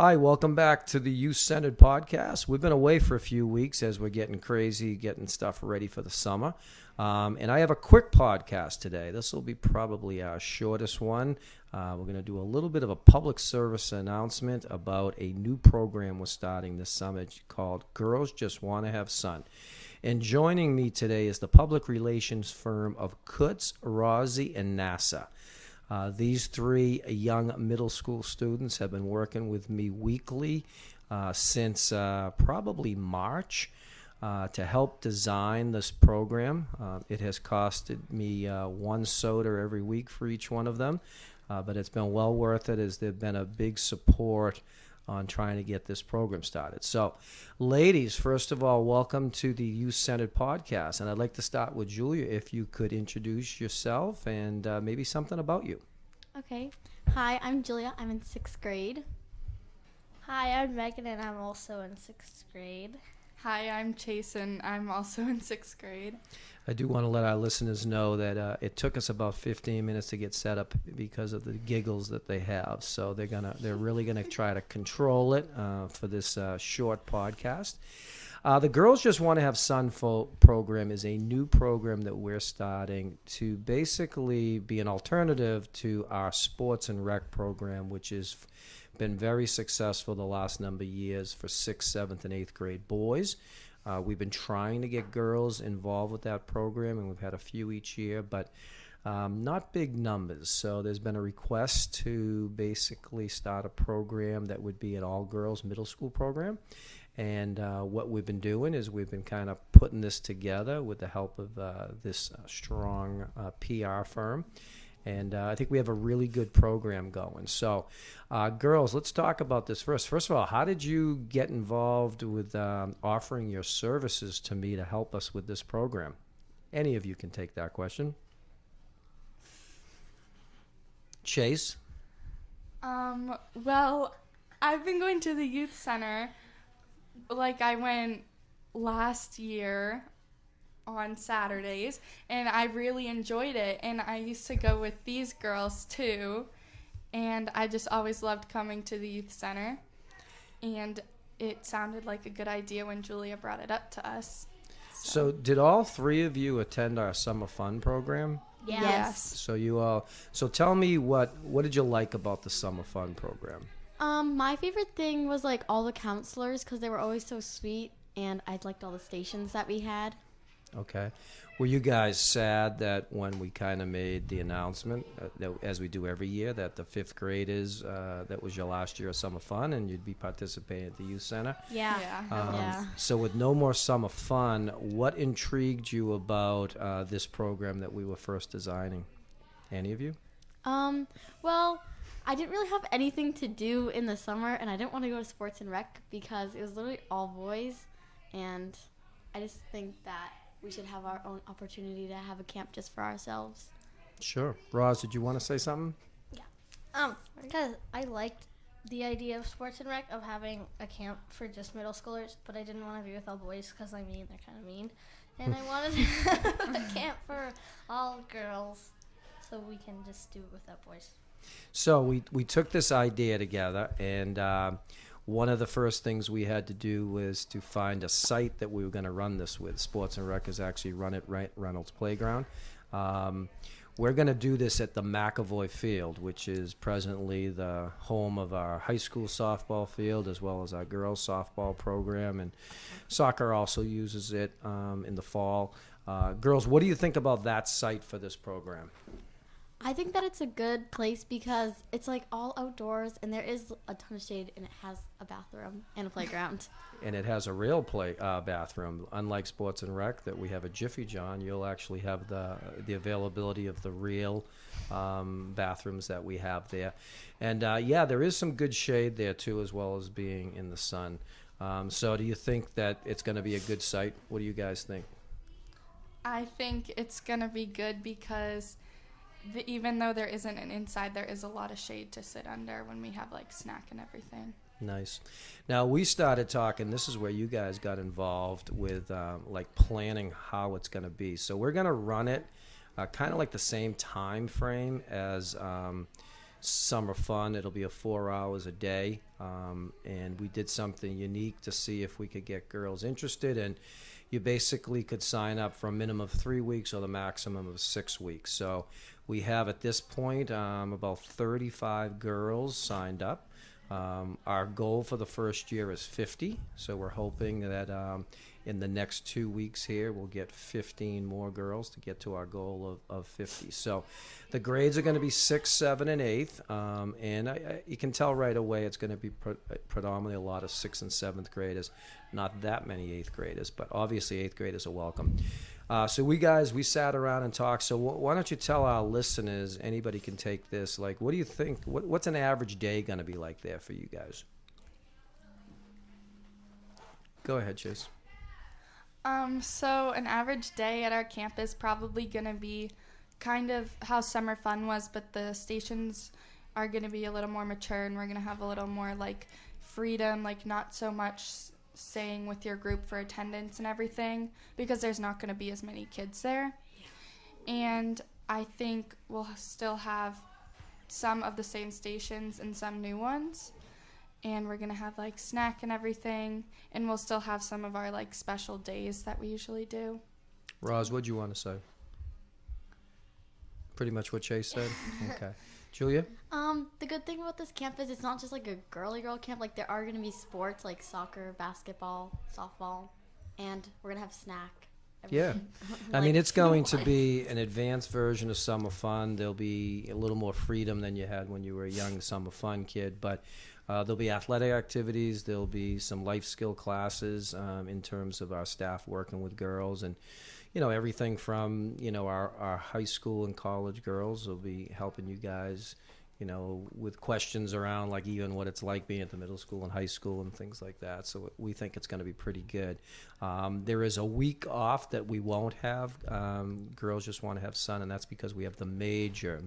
Hi, welcome back to the Youth-Centered Podcast. We've been away for a few weeks as we're getting crazy, getting stuff ready for the summer. And I have a quick podcast today. This will be probably our shortest one. We're going to do a little bit of a public service announcement about a new program we're starting this summer called Girls Just Want to Have Sun. And joining me today is the public relations firm of Kutz, Rozzi and Nassar. These three young middle school students have been working with me weekly since probably March to help design this program. It has costed me one soda every week for each one of them, but it's been well worth it as they've been a big support on trying to get this program started. So, ladies, first of all, welcome to the Youth-Centered Podcast. And I'd like to start with Julia, if you could introduce yourself and maybe something about you. Okay. Hi, I'm Julia. I'm in 6th grade. Hi, I'm Megan, and I'm also in 6th grade. Hi, I'm Chase, and I'm also in 6th grade. I do want to let our listeners know that it took us about 15 minutes to get set up because of the giggles that they have. So they're really gonna try to control it for this short podcast. The Girls Just Want to Have Sun program is a new program that we're starting to basically be an alternative to our sports and rec program, which has been very successful the last number of years for 6th, 7th, and 8th grade boys. We've been trying to get girls involved with that program, and we've had a few each year, but not big numbers. So there's been a request to basically start a program that would be an all-girls middle school program. And what we've been doing is we've been kind of putting this together with the help of this strong PR firm. And I think we have a really good program going. So, girls, let's talk about this first. First of all, how did you get involved with offering your services to me to help us with this program? Any of you can take that question. Chase? Well, I've been going to the youth center. Like, I went last year on Saturdays, and I really enjoyed it. And I used to go with these girls, too. And I just always loved coming to the youth center. And it sounded like a good idea when Julia brought it up to us. So did all three of you attend our summer fun program? Yes. So tell me what did you like about the summer fun program? My favorite thing was like all the counselors because they were always so sweet, and I liked all the stations that we had. Okay. Were you guys sad that when we kind of made the announcement, that, as we do every year, that the 5th graders, that was your last year of summer fun and you'd be participating at the youth center? Yeah. So with no more summer fun, what intrigued you about this program that we were first designing? Any of you? Well, I didn't really have anything to do in the summer, and I didn't want to go to sports and rec because it was literally all boys, and I just think that we should have our own opportunity to have a camp just for ourselves. Sure. Roz, did you want to say something? Because I liked the idea of sports and rec, of having a camp for just middle schoolers, but I didn't want to be with all boys because they're kind of mean. And I wanted to have a camp for all girls so we can just do it without boys. So we took this idea together, and one of the first things we had to do was to find a site that we were going to run this with. Sports and Rec has actually run it right Reynolds Playground. We're going to do this at the McAvoy Field, which is presently the home of our high school softball field as well as our girls softball program, and soccer also uses it in the fall. Girls, what do you think about that site for this program? I think that it's a good place because it's like all outdoors, and there is a ton of shade, and it has a bathroom and a playground. And it has a real bathroom. Unlike Sports and Rec that we have a Jiffy John, you'll actually have the availability of the real bathrooms that we have there. And there is some good shade there too, as well as being in the sun. So do you think that it's going to be a good site? What do you guys think? I think it's going to be good because even though there isn't an inside, there is a lot of shade to sit under when we have like snack and everything. Nice. Now we started talking, this is where you guys got involved with like planning how it's going to be. So we're going to run it kind of like the same time frame as summer fun. It'll be 4 hours a day, and we did something unique to see if we could get girls interested. And you basically could sign up for a minimum of 3 weeks or the maximum of 6 weeks. So we have at this point about 35 girls signed up. Our goal for the first year is 50, so we're hoping that in the next 2 weeks here we'll get 15 more girls to get to our goal of 50. So the grades are going to be 6th, 7th, and 8th, and you can tell right away it's going to be predominantly a lot of 6th and 7th graders, not that many 8th graders, but obviously 8th graders are welcome. So we sat around and talked. So why don't you tell our listeners, anybody can take this, like, what do you think, what's an average day going to be like there for you guys? Go ahead, Chase. So an average day at our camp is probably going to be kind of how summer fun was, but the stations are going to be a little more mature, and we're going to have a little more, like, freedom, like, not so much staying with your group for attendance and everything, because there's not going to be as many kids there. And I think we'll still have some of the same stations and some new ones, and we're going to have, like, snack and everything, and we'll still have some of our, like, special days that we usually do. Roz, what'd you want to say? Pretty much what Chase said? Okay. Julia? The good thing about this camp is it's not just like a girly girl camp. Like, there are going to be sports like soccer, basketball, softball, and we're going to have snack. Yeah. I mean, it's going to be an advanced version of summer fun. There'll be a little more freedom than you had when you were a young summer fun kid, but there'll be athletic activities. There'll be some life skill classes in terms of our staff working with girls, and everything from, our high school and college girls will be helping you guys, with questions around, like, even what it's like being at the middle school and high school and things like that. So we think it's going to be pretty good. There is a week off that we won't have. Girls just want to have sun, and that's because we have the major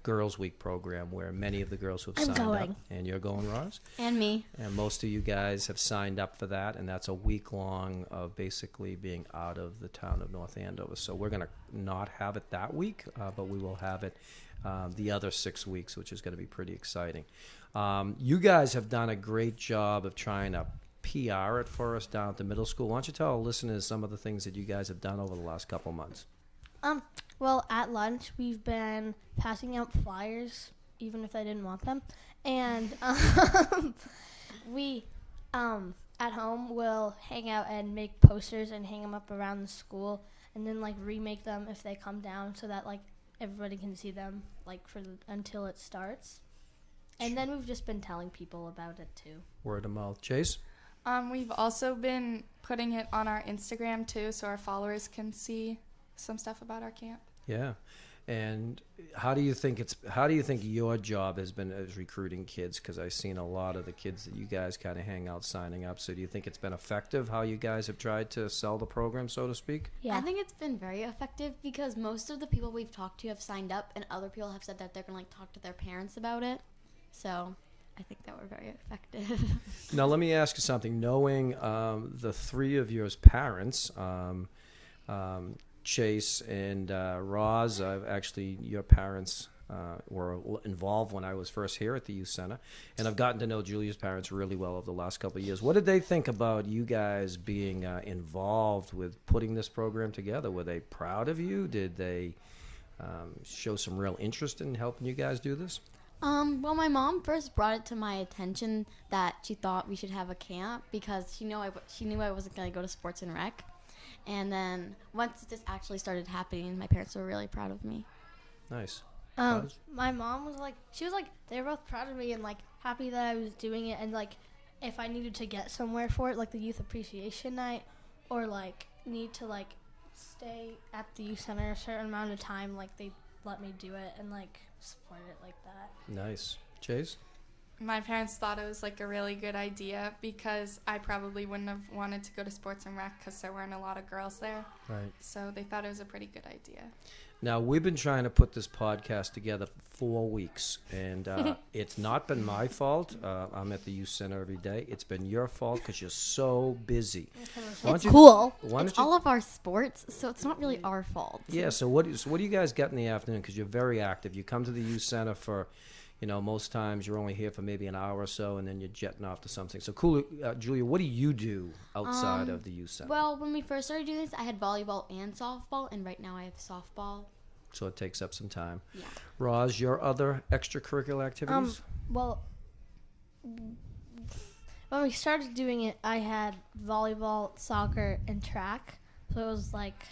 Girls Week program where many of the girls who have signed up. And you're going, Roz? And me. And most of you guys have signed up for that, and that's a week long of basically being out of the town of North Andover. So we're going to not have it that week, but we will have it the other 6 weeks, which is going to be pretty exciting. You guys have done a great job of trying to PR it for us down at the middle school. Why don't you tell our listeners some of the things that you guys have done over the last couple months? Well, at lunch, we've been passing out flyers, even if I didn't want them. And we, at home, will hang out and make posters and hang them up around the school, and then, like, remake them if they come down so that, like, everybody can see them, like, until it starts. And then we've just been telling people about it, too. Word of mouth. Chase? We've also been putting it on our Instagram, too, so our followers can see some stuff about our camp. Yeah. And how do you think your job has been as recruiting kids? Because I've seen a lot of the kids that you guys kind of hang out signing up. So do you think it's been effective how you guys have tried to sell the program, so to speak? Yeah. I think it's been very effective because most of the people we've talked to have signed up, and other people have said that they're going to, like, talk to their parents about it. So I think that we're very effective. Now, let me ask you something. Knowing the three of yours parents, Chase and Roz, actually your parents were involved when I was first here at the youth center, and I've gotten to know Julia's parents really well over the last couple of years. What did they think about you guys being involved with putting this program together? Were they proud of you? Did they show some real interest in helping you guys do this? Well, my mom first brought it to my attention that she thought we should have a camp because she knew I wasn't going to go to sports and rec. And then once this actually started happening, my parents were really proud of me. Nice. My mom was like, they were both proud of me and, like, happy that I was doing it. And, like, if I needed to get somewhere for it, like the youth appreciation night, or, like, need to, like, stay at the youth center a certain amount of time, like, they let me do it and, like, support it like that. Nice. Chase? my parents thought it was like a really good idea because I probably wouldn't have wanted to go to sports and rec because there weren't a lot of girls there. Right. So they thought it was a pretty good idea. Now, we've been trying to put this podcast together for 4 weeks, and it's not been my fault. I'm at the youth center every day. It's been your fault because you're so busy. It's cool. Why It's don't you, all of our sports, so it's not really our fault. yeah, so what do you guys get in the afternoon? Because you're very active. You come to the youth center for, most times you're only here for maybe an hour or so, and then you're jetting off to something. So, cool, Julia, what do you do outside of the youth center? Well, when we first started doing this, I had volleyball and softball, and right now I have softball. So it takes up some time. Yeah. Roz, your other extracurricular activities? Well, when we started doing it, I had volleyball, soccer, and track. So it was like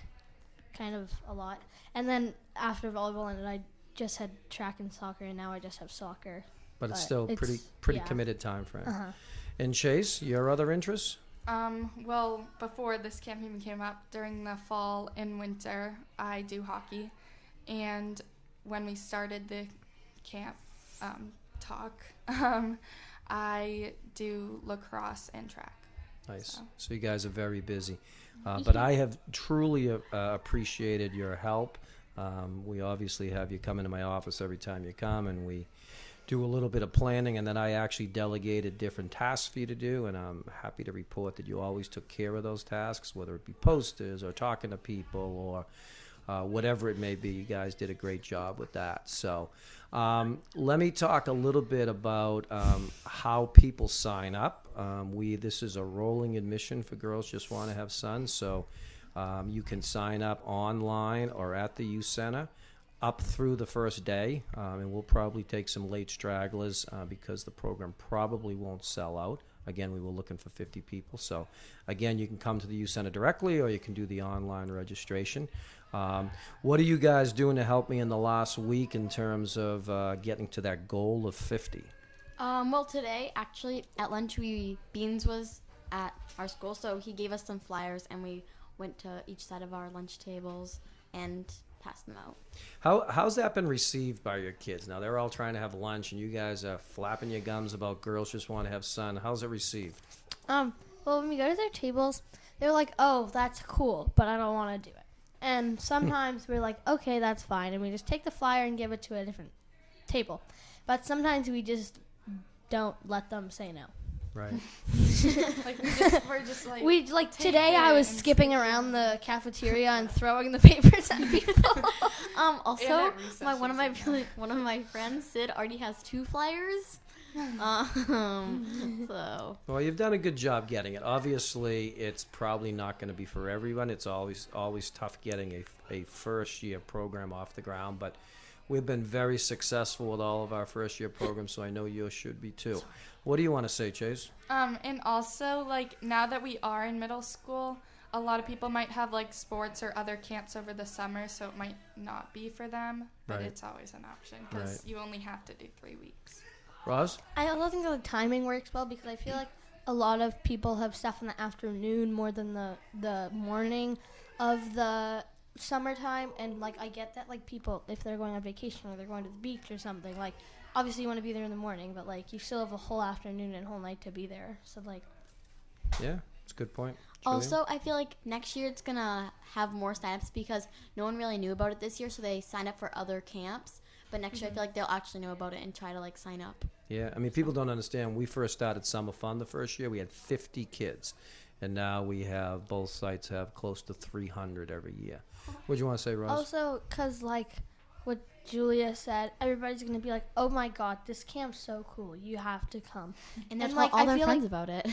kind of a lot. And then after volleyball ended, I just had track and soccer, and now I just have soccer. But it's still pretty yeah. committed time frame. Uh-huh. And Chase, your other interests? Well, before this camp even came up, during the fall and winter, I do hockey. And when we started the camp talk, I do lacrosse and track. Nice. So you guys are very busy. But I have truly appreciated your help. We obviously have you come into my office every time you come, and we do a little bit of planning, and then I actually delegated different tasks for you to do, and I'm happy to report that you always took care of those tasks, whether it be posters or talking to people or whatever it may be. You guys did a great job with that. So let me talk a little bit about how people sign up. This is a rolling admission for Girls Just Want to Have Sons, so you can sign up online or at the youth center up through the first day, and we'll probably take some late stragglers because the program probably won't sell out. Again, we were looking for 50 people. So, again, you can come to the youth center directly, or you can do the online registration. What are you guys doing to help me in the last week in terms of getting to that goal of 50? Well, today, actually, at lunch, Beans was at our school, so he gave us some flyers, and we went to each side of our lunch tables and passed them out. How's that been received by your kids? Now, they're all trying to have lunch, and you guys are flapping your gums about Girls Just Want to Have Sun. How's it received? Well, when we go to their tables, they're like, "Oh, that's cool, but I don't want to do it." And sometimes we're like, "Okay, that's fine," and we just take the flyer and give it to a different table. But sometimes we just don't let them say no. Right. We're just like today I was skipping around the cafeteria and throwing the papers at people. Also, one of my friends, Sid, already has 2 flyers. So. Well, you've done a good job getting it. Obviously, it's probably not going to be for everyone. It's always tough getting a first year program off the ground, but we've been very successful with all of our first year programs, so I know yours should be too. What do you want to say, Chase? And also, like, now that we are in middle school, a lot of people might have, like, sports or other camps over the summer, so it might not be for them, but Right. it's always an option because you only have to do 3 weeks. Roz? I also think the timing works well because I feel like a lot of people have stuff in the afternoon more than the morning of the summertime, and like I get that, like, people, if they're going on vacation or they're going to the beach or something, like, obviously you want to be there in the morning, but like you still have a whole afternoon and whole night to be there, so like Yeah, it's a good point. Julia? Also, I feel like next year it's gonna have more signups because no one really knew about it this year, so they signed up for other camps. But next year, I feel like they'll actually know about it and try to, like, sign up. Yeah, I mean, people don't understand. We first started Summer Fun the first year. We had 50 kids. And now we have, both sites have close to 300 every year. What do you want to say, Roz? also because like what Julia said, everybody's gonna be like, "Oh my God, this camp's so cool! You have to come." And they'll And, tell like, all I their feel friends like- about it.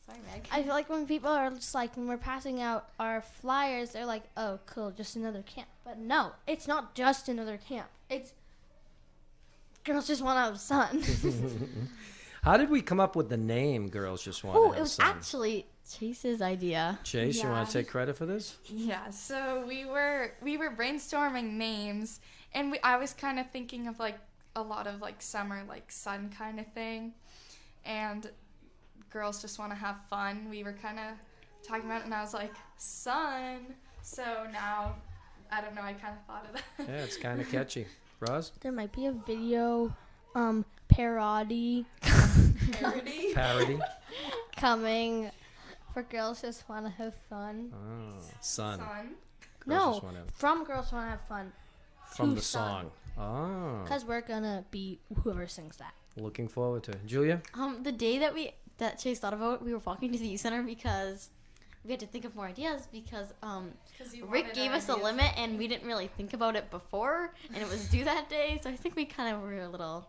Sorry, Meg. I feel like when people are just like, when we're passing out our flyers, they're like, "Oh, cool, just another camp." But no, it's not just another camp. It's Girls Just Want to Have Sun. How did we come up with the name Girls Just Want to Oh, Have it was Sun? actually Chase's idea. Chase, you want to Yeah. take credit for this? Yeah, so we were brainstorming names, and I was kind of thinking of, like, a lot of, like, summer, like, sun kind of thing, and Girls Just Want to Have Fun. We were kind of talking about it, and I was like, sun. So now, I don't know, I kind of thought of that. Yeah, it's kind of catchy. Roz? There might be a video parody Parody. coming for Girls Just Want to Have Fun. Oh, son. No, Just Wanna Have- from Girls Want to Have Fun. From to the Son. song. Oh. Because we're going to be whoever sings that. Looking forward to it. Julia? The day that Chase thought about it, we were walking to the youth center because we had to think of more ideas because Rick gave us a limit and we didn't really think about it before and it was due that day. So I think we kind of were a little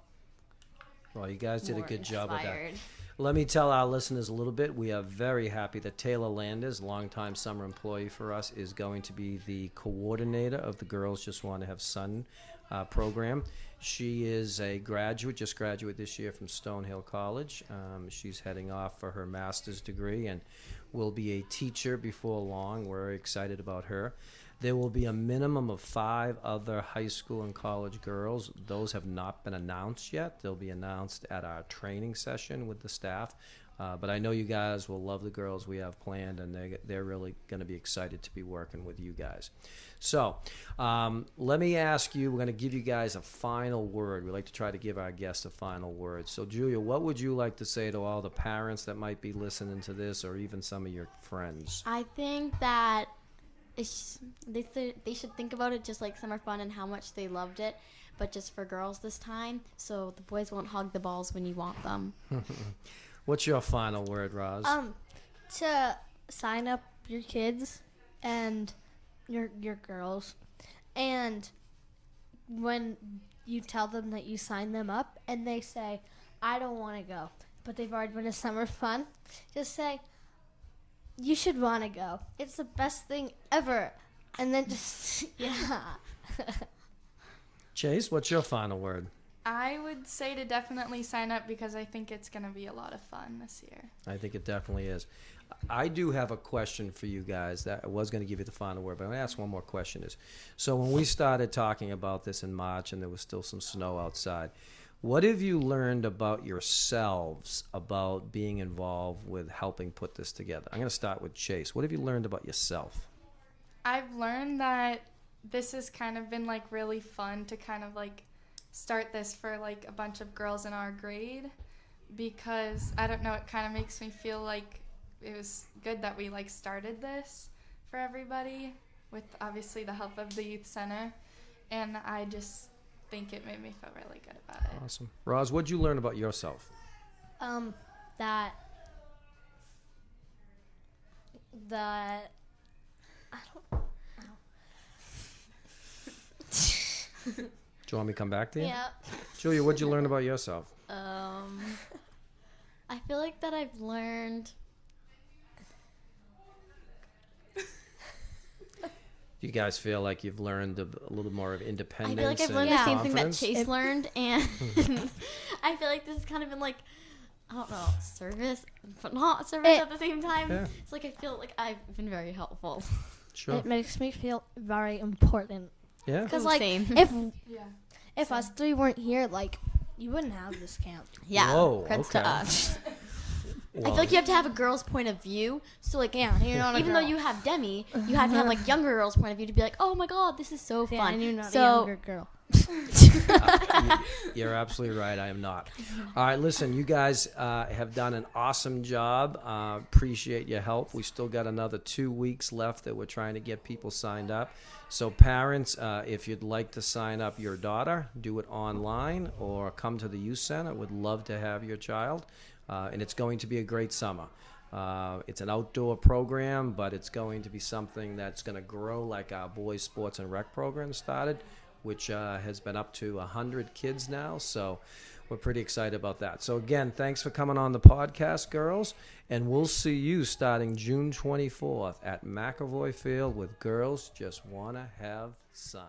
Well, you guys did a more good job with that. inspired. Let me tell our listeners a little bit. We are very happy that Taylor Landers, longtime summer employee for us, is going to be the coordinator of the Girls Just Want to Have Sun program. She is a graduate, just graduated this year from Stonehill College. She's heading off for her master's degree and will be a teacher before long. We're very excited about her. There will be a minimum of 5 other high school and college girls. Those have not been announced yet. They'll be announced at our training session with the staff. But I know you guys will love the girls we have planned, and they're really going to be excited to be working with you guys. So let me ask you, we're going to give you guys a final word. We like to try to give our guests a final word. So, Julia, what would you like to say to all the parents that might be listening to this or even some of your friends? I think that they should think about it just like summer fun and how much they loved it, but just for girls this time, so the boys won't hog the balls when you want them. What's your final word, Roz? To sign up your kids and your girls, and when you tell them that you sign them up and they say, I don't want to go, but they've already been to summer fun, just say, you should want to go. It's the best thing ever. And then just, yeah. Chase, what's your final word? I would say to definitely sign up because I think it's going to be a lot of fun this year. I think it definitely is. I do have a question for you guys that I was going to give you the final word, but I'm going to ask one more question. So when we started talking about this in March and there was still some snow outside, what have you learned about yourselves about being involved with helping put this together? I'm going to start with Chase. What have you learned about yourself? I've learned that this has kind of been like really fun to kind of like start this for like a bunch of girls in our grade, because I don't know, it kind of makes me feel like it was good that we like started this for everybody with obviously the help of the youth center, and I just think it made me feel really good about it. Awesome. Roz, what'd you learn about yourself? That I don't know. Do you want me to come back to you? Yeah. Julia, what'd you learn about yourself? I feel like that I've learned. You guys feel like you've learned a little more of I independence? feel like I've and learned the same thing that confidence? Chase learned, and I feel like this has kind of been like, I don't know, service, but not service at the same time. Yeah. It's like I feel like I've been very helpful. Sure. It makes me feel very important. Yeah. Because, Ooh, like, same. if us 3 weren't here, like, you wouldn't have this camp. Yeah, Whoa, creds okay. to us. I Well, feel like you have to have a girl's point of view. So like, Yeah, you're not a even though girl. you have Demi, you have to have like younger girls' point of view to be like, oh my god, this is so Yeah, fun. and you're not so a younger girl. You're absolutely right. I am not. All right, listen, you guys have done an awesome job. Appreciate your help. We still got another 2 weeks left that we're trying to get people signed up. So parents, if you'd like to sign up your daughter, do it online or come to the youth center. Would love to have your child. And it's going to be a great summer. It's an outdoor program, but it's going to be something that's going to grow like our boys sports and rec program started, which has been up to 100 kids now. So we're pretty excited about that. So again, thanks for coming on the podcast, girls. And we'll see you starting June 24th at McAvoy Field with Girls Just Want to Have Sun.